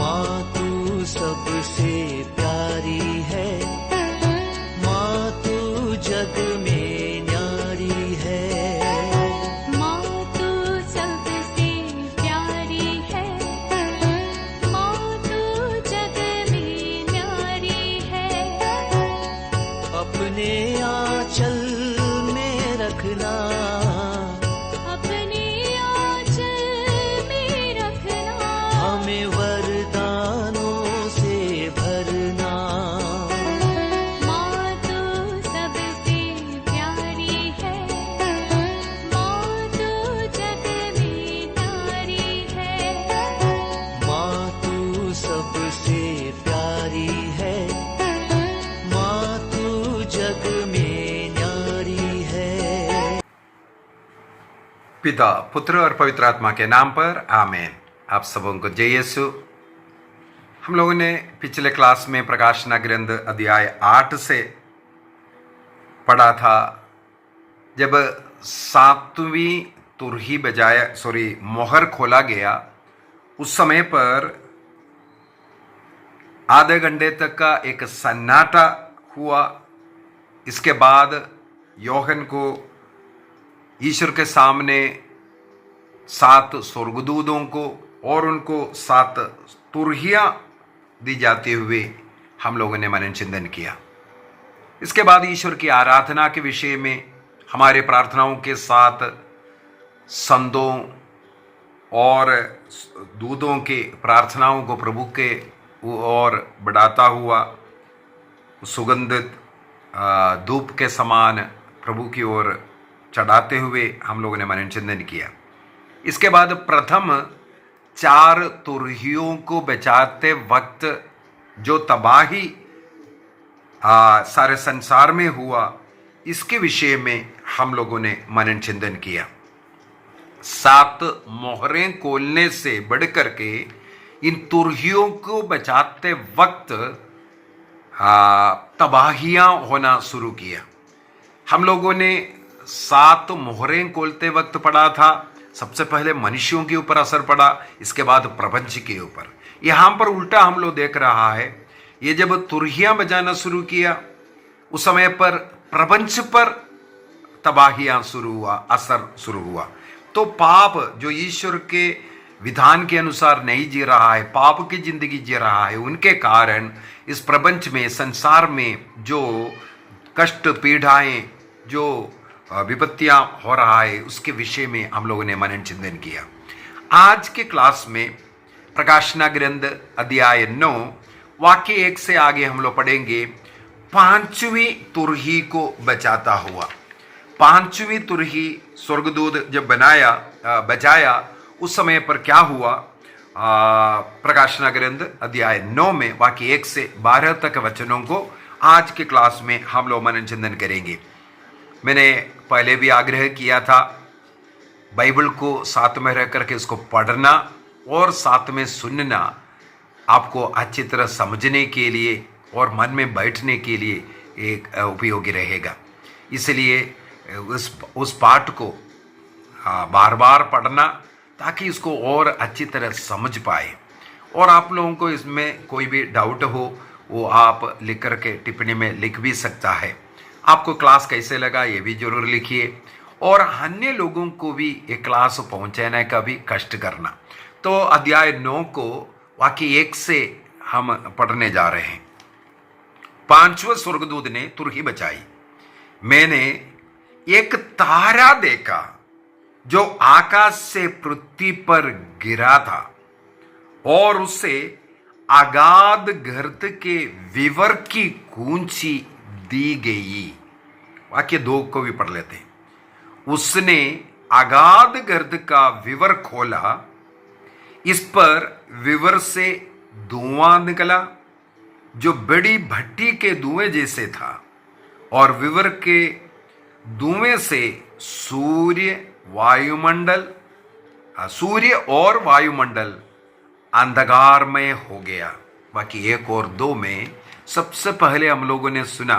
माँ तू सबसे प्यारी है, माँ तू जग में न्यारी है। माँ तू सबसे प्यारी है, माँ तू जग में न्यारी है। अपने आंचल में रखना, अपने आंचल में रखना। हमें वरदानों से भरना। माँ तू सबसे प्यारी है, माँ तू जग में न्यारी है। माँ तू सबसे प्यारी है, माँ तू जग में न्यारी है। पिता, पुत्र और पवित्र आत्मा के नाम पर आमीन। आप सबों को जय यीशु। हम लोगों ने पिछले क्लास में प्रकाशना ग्रंथ अध्याय 8 से पढ़ा था। जब सातवीं तुरही मोहर खोला गया, उस समय पर आधे घंटे तक का एक सन्नाटा हुआ। इसके बाद योहन को ईश्वर के सामने 7 स्वर्गदूतों को और उनको 7 तुरहियां दी जाते हुए हम लोगों ने मनन चिंतन किया। इसके बाद ईश्वर की आराधना के विषय में हमारे प्रार्थनाओं के साथ संतों और दूतों के प्रार्थनाओं को प्रभु के और बढ़ाता हुआ सुगंधित धूप के समान प्रभु की ओर चढ़ाते हुए हम लोगों ने मनन चिंतन किया। इसके बाद प्रथम 4 तुरहियों को बचाते वक्त जो तबाही सारे संसार में हुआ, इसके विषय में हम लोगों ने मनन चिंतन किया। 7 मोहरें खोलने से बढ़कर के इन तुरहियों को बचाते वक्त तबाहियां होना शुरू किया। हम लोगों ने 7 मोहरें खोलते वक्त पढ़ा था। सबसे पहले मनुष्यों के ऊपर असर पड़ा, इसके बाद प्रपंच के ऊपर। यहां पर उल्टा हम लोग देख रहा है। ये जब तुरहियां बजाना शुरू किया, उस समय पर प्रपंच पर तबाहियां शुरू हुआ, असर शुरू हुआ। तो पाप जो ईश्वर के विधान के अनुसार नहीं जी रहा है, पाप की जिंदगी जी रहा है, उनके कारण इस प्रपंच में, संसार में जो कष्ट, पीड़ाएं, जो विपत्तियां हो रहा है, उसके विषय में हम लोगों ने मनन चिंतन किया। आज के क्लास में प्रकाशना ग्रंथ अध्याय 9 वाक्य 1 से आगे हम लोग पढ़ेंगे। 5वीं तुरही को बचाता हुआ। 5वीं तुरही स्वर्गदूत जब बजाया, उस समय पर क्या हुआ? प्रकाशना ग्रंथ अध्याय 9 में वाक्य 1 से 12 तक वचनों को आज के क्लास में हम लोग मनन चिंतन करेंगे। मैंने पहले भी आग्रह किया था, बाइबल को साथ में रह करके उसको पढ़ना और साथ में सुनना आपको अच्छी तरह समझने के लिए और मन में बैठने के लिए एक उपयोगी रहेगा। इसलिए उस पाठ को बार बार पढ़ना, ताकि इसको और अच्छी तरह समझ पाए। और आप लोगों को इसमें कोई भी डाउट हो, वो आप लिख करके टिप्पणी में लिख भी सकता है। आपको क्लास कैसे लगा ये भी जरूर लिखिए, और अन्य लोगों को भी ये क्लास पहुंचाने का भी कष्ट करना। तो अध्याय 9 को वाक्य 1 से हम पढ़ने जा रहे हैं। 5वें स्वर्गदूत ने तुरही बचाई। मैंने एक तारा देखा जो आकाश से पृथ्वी पर गिरा था, और उससे अगाध गर्त के विवर की कूंची दी गई। वाक्य 2 को भी पढ़ लेते हैं। उसने अगाध गर्त का विवर खोला, इस पर विवर से धुआं निकला जो बड़ी भट्टी के धुएं जैसे था, और विवर के धुएं से सूर्य और वायुमंडल अंधकारमय हो गया। बाकी 1 और 2 में सबसे पहले हम लोगों ने सुना,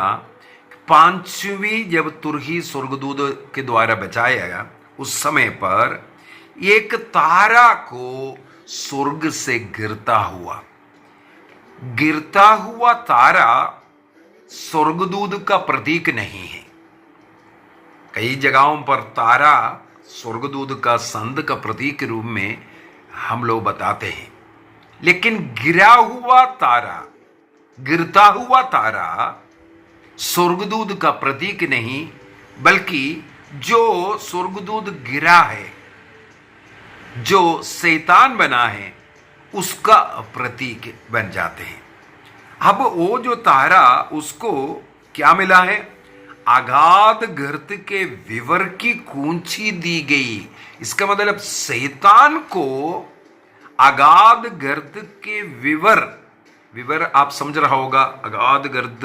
5वीं जब तुरही स्वर्गदूत के द्वारा बचाया गया, उस समय पर एक तारा को स्वर्ग से गिरता हुआ, गिरता हुआ तारा स्वर्गदूत का प्रतीक नहीं है। कई जगहों पर तारा स्वर्गदूत का संत का प्रतीक के रूप में हम लोग बताते हैं, लेकिन गिरता हुआ तारा स्वर्गदूत का प्रतीक नहीं, बल्कि जो स्वर्गदूत गिरा है, जो शैतान बना है, उसका प्रतीक बन जाते हैं। अब वो जो तारा, उसको क्या मिला है? अगाध गर्त के विवर की कुंची दी गई। इसका मतलब शैतान को अगाध गर्त के विवर आप समझ रहा होगा। अगाध गर्त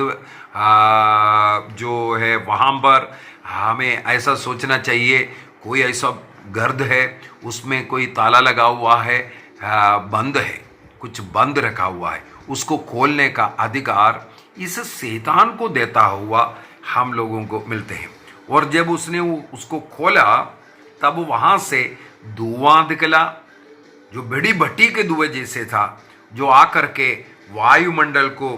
जो है, वहां पर हमें ऐसा सोचना चाहिए कोई ऐसा गर्द है, उसमें कोई ताला लगा हुआ है, बंद है, कुछ बंद रखा हुआ है, उसको खोलने का अधिकार इस शैतान को देता हुआ हम लोगों को मिलते हैं। और जब उसने उसको खोला, तब वहां से धुआं निकला, जो बड़ी भट्टी के धुएं जैसे था, जो आकर के वायुमंडल को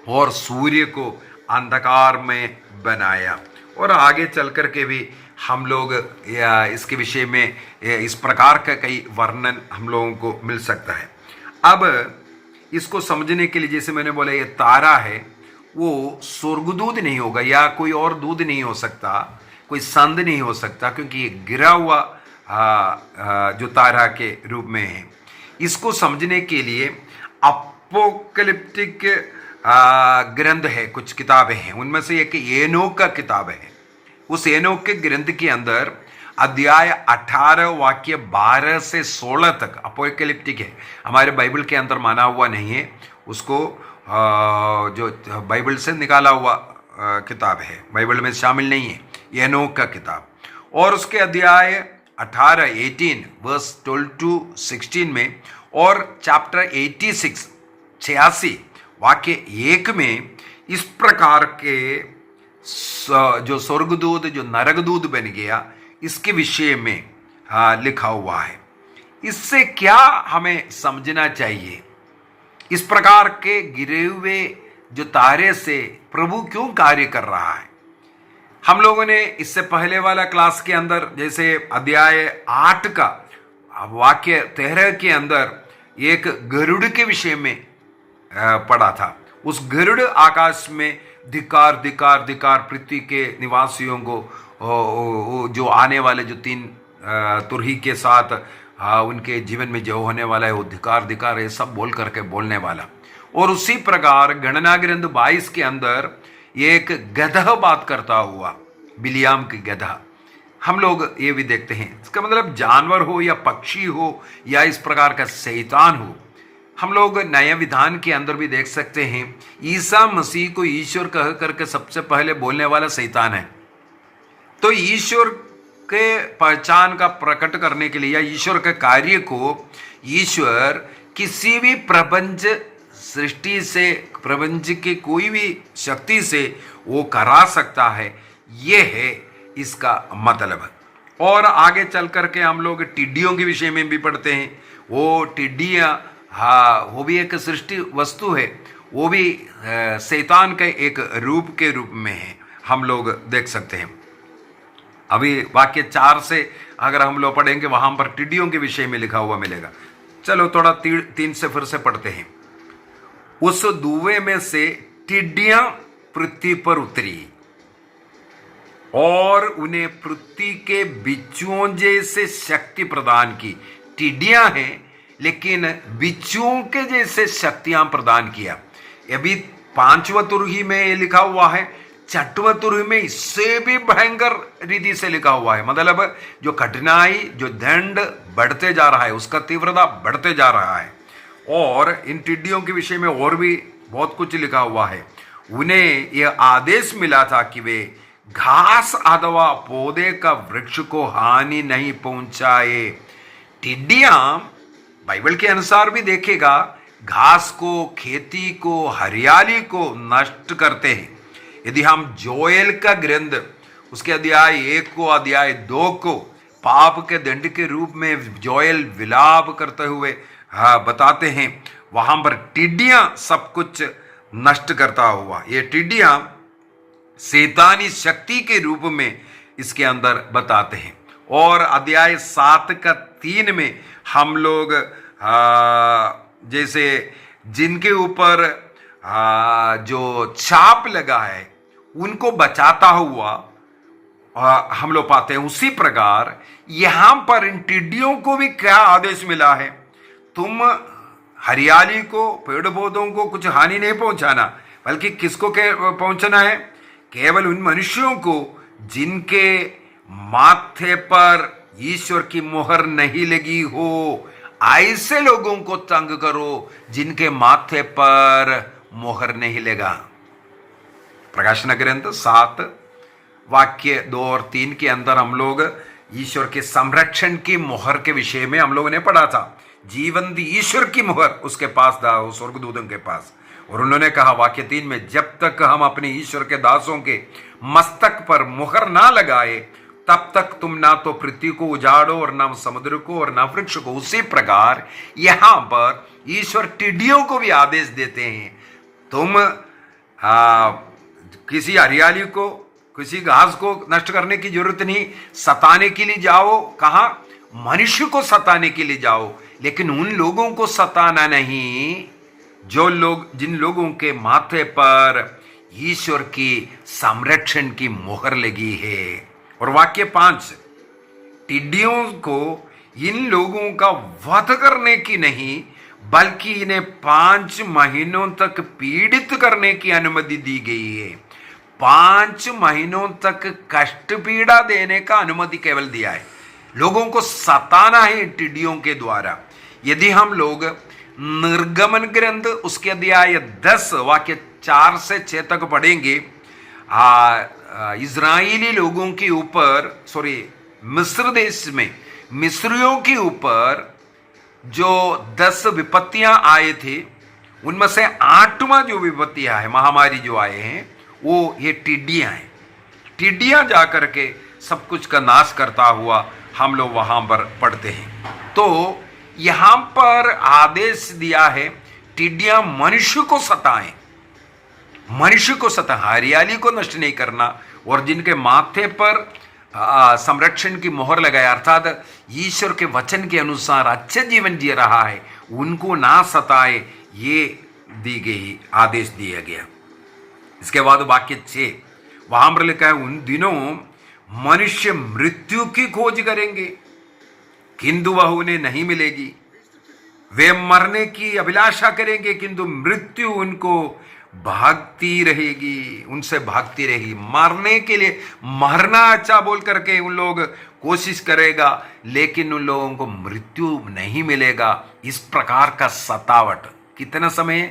और सूर्य को अंधकार में बनाया। और आगे चल कर के भी हम लोग इसके विषय में इस प्रकार का कई वर्णन हम लोगों को मिल सकता है। अब इसको समझने के लिए, जैसे मैंने बोला, ये तारा है, वो स्वर्गदूत नहीं होगा या कोई और दूत नहीं हो सकता, कोई संत नहीं हो सकता, क्योंकि ये गिरा हुआ जो तारा के रूप में है। इसको समझने के लिए अपोकलिप्टिक ग्रंथ है, कुछ किताबें हैं, उनमें से एक एनोक का किताब है। उस एनोक के ग्रंथ के अंदर अध्याय 18 वाक्य 12 से 16 तक अपोकलिप्टिक है। हमारे बाइबल के अंदर माना हुआ नहीं है, उसको जो बाइबल से निकाला हुआ किताब है, बाइबल में शामिल नहीं है, एनोक का किताब। और उसके अध्याय 18 वर्स 12 to 16 में, और चैप्टर 86 वाक्य 1 में इस प्रकार के जो स्वर्गदूत, जो नरकदूत बन गया, इसके विषय में लिखा हुआ है। इससे क्या हमें समझना चाहिए? इस प्रकार के गिरे हुए जो तारे से प्रभु क्यों कार्य कर रहा है? हम लोगों ने इससे पहले वाला क्लास के अंदर, जैसे अध्याय 8 का वाक्य 13 के अंदर एक गरुड़ के विषय में पढ़ा था। उस गरुड़ आकाश में धिक्कार धिक्कार धिक्कार पृथ्वी के निवासियों को, जो आने वाले जो 3 तुरही के साथ उनके जीवन में जो होने वाला है, वो धिक्कार धिक्कार ये सब बोल करके बोलने वाला। और उसी प्रकार गणना ग्रंथ 22 के अंदर एक गधा बात करता हुआ, बिलियाम की गधा, हम लोग ये भी देखते हैं। इसका मतलब जानवर हो या पक्षी हो या इस प्रकार का शैतान हो, हम लोग नए विधान के अंदर भी देख सकते हैं। ईसा मसीह को ईश्वर कह करके सबसे पहले बोलने वाला शैतान है। तो ईश्वर के पहचान का प्रकट करने के लिए या ईश्वर के कार्य को ईश्वर किसी भी प्रपंच सृष्टि से, प्रपंच की कोई भी शक्ति से वो करा सकता है, ये है इसका मतलब। और आगे चल करके हम लोग टिड्डियों के विषय में भी पढ़ते हैं। वो टिड्डियाँ, वो भी एक सृष्टि वस्तु है, वो भी शैतान के एक रूप के रूप में है, हम लोग देख सकते हैं। अभी वाक्य 4 से अगर हम लोग पढ़ेंगे, वहां पर टिड्डियों के विषय में लिखा हुआ मिलेगा। चलो थोड़ा 3 से फिर से पढ़ते हैं। उस धुएं में से टिड्डियां पृथ्वी पर उतरी और उन्हें पृथ्वी के बिच्छुओं जैसे शक्ति प्रदान की। टिड्डियां हैं, लेकिन बिच्छुओं के जैसे शक्तियां प्रदान किया। अभी 5वां तुरही में ये लिखा हुआ है, 6वां तुरही में इससे भी भयंकर रीति से लिखा हुआ है। मतलब जो कठिनाई, जो दंड बढ़ते जा रहा है, उसका तीव्रता बढ़ते जा रहा है। और इन टिड्डियों के विषय में और भी बहुत कुछ लिखा हुआ है। उन्हें यह आदेश मिला था कि वे घास अथवा पौधे का वृक्ष को हानि नहीं पहुंचाए। टिड्डियां बाइबल के अनुसार भी देखेगा, घास को, खेती को, हरियाली को नष्ट करते हैं। यदि हम जोएल का ग्रंथ, उसके अध्याय 1 को, अध्याय 2 को पाप के दंड के रूप में जोएल विलाप करते हुए बताते हैं, वहां पर टिड्डियां सब कुछ नष्ट करता हुआ, ये टिड्डियां शैतानी शक्ति के रूप में इसके अंदर बताते हैं। और अध्याय 7 का 3 में हम लोग जैसे जिनके ऊपर जो छाप लगा है उनको बचाता हुआ हम लोग पाते हैं। उसी प्रकार यहां पर इन टिड्डियों को भी क्या आदेश मिला है, तुम हरियाली को, पेड़ पौधों को कुछ हानि नहीं पहुंचाना, बल्कि किसको पहुंचना है, केवल उन मनुष्यों को जिनके माथे पर ईश्वर की मोहर नहीं लगी हो, ऐसे लोगों को तंग करो जिनके माथे पर मोहर नहीं लगा। प्रकाशन ग्रंथ 7 वाक्य 2 और 3 के अंदर हम लोग ईश्वर के संरक्षण की मोहर के विषय में हम लोगों ने पढ़ा था। जीवंत ईश्वर की मोहर उसके पास था, स्वर्गदूतों के पास। और उन्होंने कहा वाक्य 3 में, जब तक हम अपने ईश्वर के दासों के मस्तक पर मुहर ना लगाए तब तक तुम ना तो पृथ्वी को उजाड़ो और ना समुद्र को और ना वृक्ष को। उसी प्रकार यहां पर ईश्वर टिड्डियों को भी आदेश देते हैं, तुम किसी हरियाली को, किसी घास को नष्ट करने की जरूरत नहीं, सताने के लिए जाओ, कहां, मनुष्य को सताने के लिए जाओ, लेकिन उन लोगों को सताना नहीं जो लोग, जिन लोगों के माथे पर ईश्वर की संरक्षण की मोहर लगी है। और वाक्य 5, टिड्डियों को इन लोगों का वध करने की नहीं, बल्कि इन्हें 5 महीनों तक पीड़ित करने की अनुमति दी गई है। 5 महीनों तक कष्ट पीड़ा देने का अनुमति केवल दिया है, लोगों को सताना है टिड्डियों के द्वारा। यदि हम लोग निर्गमन ग्रंथ उसके अध्याय 10 वाक्य 4 से 6 तक पढ़ेंगे, इजराइली लोगों के ऊपर, मिस्र देश में मिस्रियों के ऊपर जो 10 विपत्तियां आए थे, उनमें से 8वां जो विपत्तियां है, महामारी जो आए हैं, वो ये टिड्डियां हैं। टिड्डियां जाकर के सब कुछ का नाश करता हुआ हम लोग वहां पर पढ़ते हैं। तो यहां पर आदेश दिया है टिड्डियां मनुष्य को सताएं, मनुष्य को सताएं, हरियाली को नष्ट नहीं करना, और जिनके माथे पर संरक्षण की मोहर लगाए, अर्थात ईश्वर के वचन के अनुसार अच्छे जीवन जी रहा है, उनको ना सताए, ये दी गई आदेश दिया गया। इसके बाद वाक्य 6 वहां पर लिखा है, उन दिनों मनुष्य मृत्यु की खोज करेंगे किंतु वह उन्हें नहीं मिलेगी, वे मरने की अभिलाषा करेंगे किंतु मृत्यु उनको भागती रहेगी, उनसे भागती रहेगी। मरने के लिए, मरना अच्छा बोल करके उन लोग कोशिश करेगा, लेकिन उन लोगों को मृत्यु नहीं मिलेगा। इस प्रकार का सतावट कितना समय,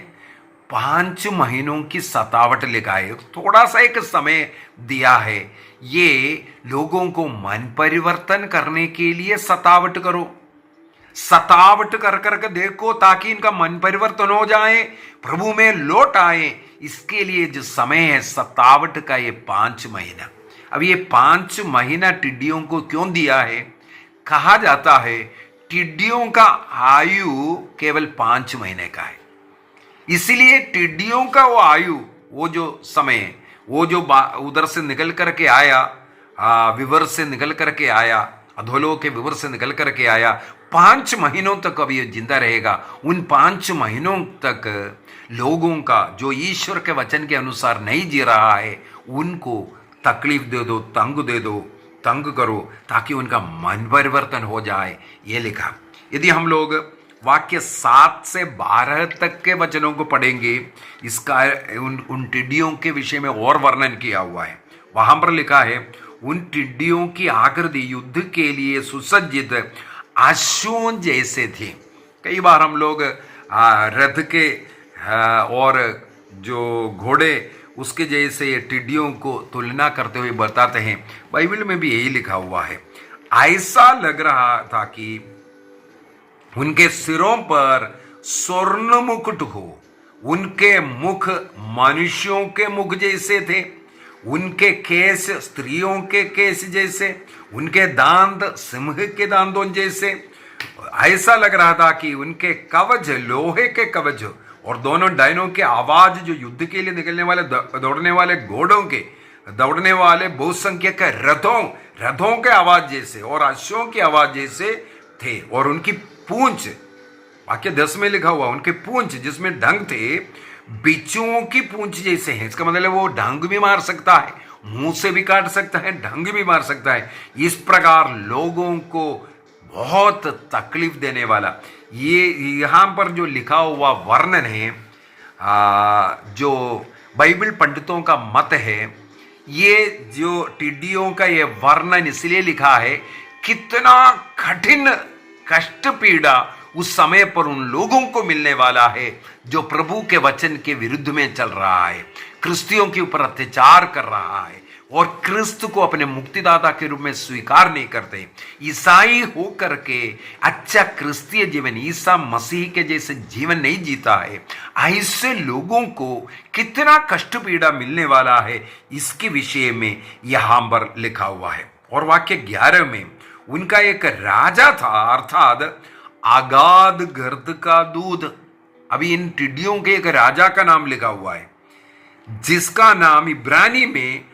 5 महीनों की सतावट लिखाए, थोड़ा सा एक समय दिया है। ये लोगों को मन परिवर्तन करने के लिए सतावट करो, सतावट कर करके देखो, ताकि इनका मन परिवर्तन हो जाए, प्रभु में लौट आए। इसके लिए जो समय है सतावट का, ये 5 महीना। अब ये 5 महीना टिड्डियों को क्यों दिया है? कहा जाता है टिड्डियों का आयु केवल 5 महीने का है, इसलिए टिड्डियों का वो आयु, वो जो समय, वो जो उधर से निकल करके आया, विवर से निकल करके आया, अधोलोक के विवर से निकल करके आया, 5 महीनों तक अब ये जिंदा रहेगा। उन 5 महीनों तक लोगों का जो ईश्वर के वचन के अनुसार नहीं जी रहा है, उनको तकलीफ दे दो, तंग दे दो, तंग करो, ताकि उनका मन परिवर्तन हो जाए, ये लिखा। यदि हम लोग वाक्य 7 से 12 तक के वचनों को पढ़ेंगे, इसका उन टिड्डियों के विषय में और वर्णन किया हुआ है। वहां पर लिखा है, उन टिड्डियों की आकृति युद्ध के लिए सुसज्जित अश्वों जैसे थे। कई बार हम लोग रथ के और जो घोड़े उसके जैसे टिड्डियों को तुलना करते हुए बताते हैं। बाइबल में भी यही लिखा हुआ है। ऐसा लग रहा था कि उनके सिरों पर स्वर्ण मुकुट हो, उनके मुख मनुष्यों के मुख जैसे थे, उनके केस स्त्रियों के केस जैसे, उनके दांत सिंह के दांतों जैसे, ऐसा लग रहा था कि उनके कवच, लोहे के कवच, और दोनों डायनों के आवाज जो युद्ध के लिए निकलने वाले दौड़ने वाले घोड़ों के, दौड़ने वाले बहुसंख्यक रथों के आवाज जैसे और अश्वों की आवाज जैसे थे। और उनकी पूंछ, वाक्य 10 में लिखा हुआ, उनके पूंछ जिसमें डंक थे बिच्छुओं की पूंछ जैसे हैं। इसका मतलब वो डंक भी मार सकता है, मुंह से भी काट सकता है, डंक भी मार सकता है। इस प्रकार लोगों को बहुत तकलीफ देने वाला, ये यहां पर जो लिखा हुआ वर्णन है, जो बाइबल पंडितों का मत है, ये जो टिड्डियों का ये वर्णन इसलिए लिखा है, कितना कठिन कष्ट पीड़ा उस समय पर उन लोगों को मिलने वाला है जो प्रभु के वचन के विरुद्ध में चल रहा है, क्रिस्तियों के ऊपर अत्याचार कर रहा है और क्रिस्त को अपने मुक्तिदाता के रूप में स्वीकार नहीं करते। ईसाई होकर के अच्छा क्रिस्तीय जीवन, ईसा मसीह के जैसे जीवन नहीं जीता है, ऐसे लोगों को कितना कष्ट पीड़ा मिलने वाला है, इसके विषय में यहां पर लिखा हुआ है। और वाक्य 11 में उनका एक राजा था, अर्थात आगाध गर्द का दूध। अभी इन टिड्डियों के एक राजा का नाम लिखा हुआ है, जिसका नाम इब्रानी में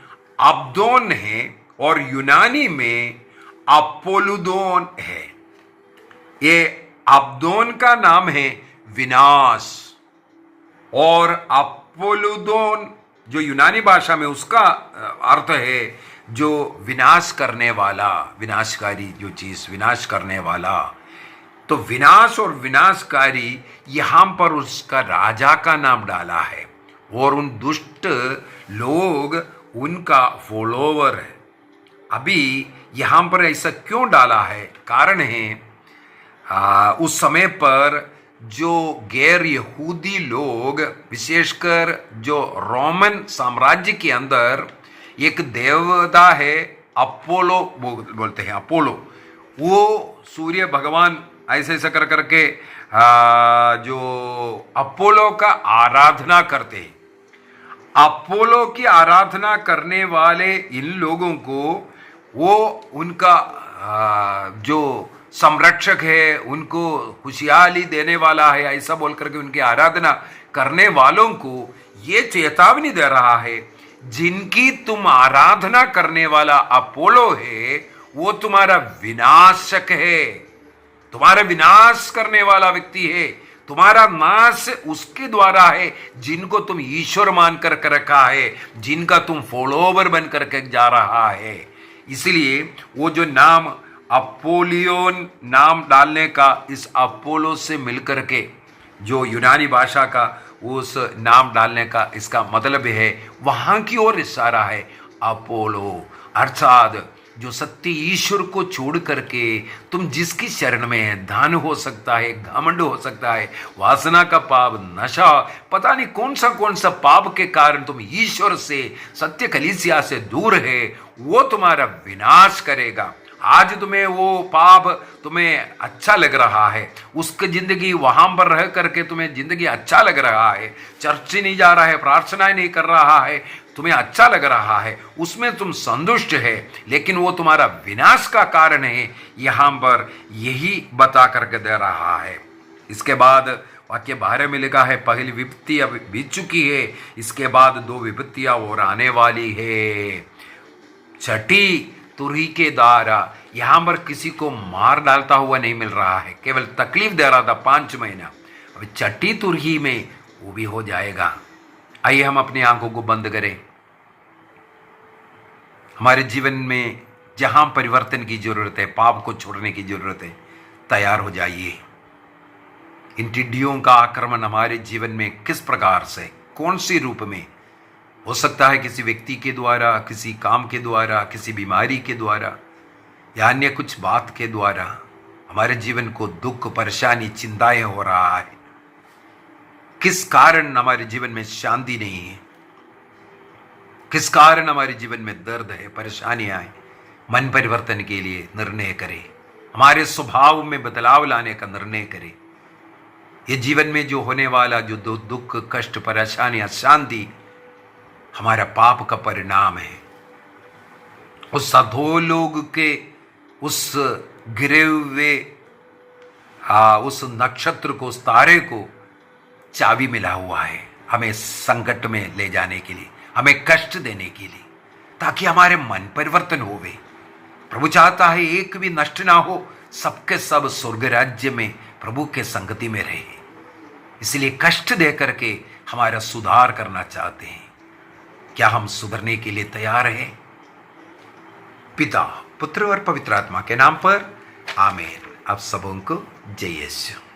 अब्दोन है और यूनानी में अपोलुदोन है। ये अब्दोन का नाम है विनाश, और अपोलुदोन जो यूनानी भाषा में उसका अर्थ है जो विनाश करने वाला, विनाशकारी जो चीज विनाश करने वाला। तो विनाश और विनाशकारी यहां पर उसका राजा का नाम डाला है, और उन दुष्ट लोग उनका फॉलोवर है। अभी यहां पर ऐसा क्यों डाला है? कारण है उस समय पर जो गैर यहूदी लोग, विशेषकर जो रोमन साम्राज्य के अंदर एक देवता है अपोलो बोलते हैं, अपोलो, वो सूर्य भगवान ऐसे ऐसा कर करके जो अपोलो का आराधना करते हैं। अपोलो की आराधना करने वाले इन लोगों को वो उनका जो संरक्षक है, उनको खुशहाली देने वाला है, ऐसा बोल करके उनकी आराधना करने वालों को ये चेतावनी दे रहा है, जिनकी तुम आराधना करने वाला अपोलो है वो तुम्हारा विनाशक है, तुम्हारा विनाश करने वाला व्यक्ति है, तुम्हारा नाश उसके द्वारा है जिनको तुम ईश्वर मान कर रखा है, जिनका तुम फॉलोवर बन करके जा रहा है। इसलिए वो जो नाम अपोलियोन नाम डालने का, इस अपोलो से मिलकर के जो यूनानी भाषा का उस नाम डालने का इसका मतलब है वहां की ओर इशारा है। अपोलो अर्थात जो सत्य ईश्वर को छोड़ करके तुम जिसकी शरण में है, धन हो सकता है, घमंड हो सकता है, वासना का पाप, नशा, पता नहीं कौन सा पाप के कारण तुम ईश्वर से, सत्य कलीसिया से दूर है, वो तुम्हारा विनाश करेगा। आज तुम्हें वो पाप तुम्हें अच्छा लग रहा है, उसकी जिंदगी वहां पर रह करके तुम्हें जिंदगी अच्छा लग रहा है, चर्च नहीं जा रहा है, प्रार्थनाएं नहीं कर रहा है, तुम्हें अच्छा लग रहा है, उसमें तुम संतुष्ट है, लेकिन वो तुम्हारा विनाश का कारण है, यहां पर यही बता करके दे रहा है। इसके बाद वाक्य 12 में लिखा है, पहली विपत्ति अब बीत चुकी है, इसके बाद 2 विपत्तियां और आने वाली है। छठी तुरही के द्वारा यहां पर किसी को मार डालता हुआ नहीं मिल रहा है, केवल तकलीफ दे रहा था 5 महीना। अब छठी तुरही में वो भी हो जाएगा। आइए हम अपनी आंखों को बंद करें। हमारे जीवन में जहां परिवर्तन की जरूरत है, पाप को छोड़ने की जरूरत है, तैयार हो जाइए। इन टिड्डियों का आक्रमण हमारे जीवन में किस प्रकार से, कौन सी रूप में हो सकता है? किसी व्यक्ति के द्वारा, किसी काम के द्वारा, किसी बीमारी के द्वारा, या अन्य कुछ बात के द्वारा हमारे जीवन को दुख, परेशानी, चिंताएं हो रहा है। किस कारण हमारे जीवन में शांति नहीं है? किस कारण हमारे जीवन में दर्द है, परेशानियां हैं? मन परिवर्तन के लिए निर्णय करें, हमारे स्वभाव में बदलाव लाने का निर्णय करें। ये जीवन में जो होने वाला जो दुख, कष्ट, परेशानी, अशांति हमारा पाप का परिणाम है। उस अधोलोक के उस गिरे हुए उस नक्षत्र को, उस तारे को चाबी मिला हुआ है हमें संकट में ले जाने के लिए, हमें कष्ट देने के लिए, ताकि हमारे मन परिवर्तन होवे। प्रभु चाहता है एक भी नष्ट ना हो, सबके सब स्वर्ग राज्य में प्रभु के संगति में रहे। इसलिए कष्ट दे करके हमारा सुधार करना चाहते हैं। क्या हम सुधरने के लिए तैयार हैं? पिता, पुत्र और पवित्र आत्मा के नाम पर आमीन। आप सबों को जय यीशु।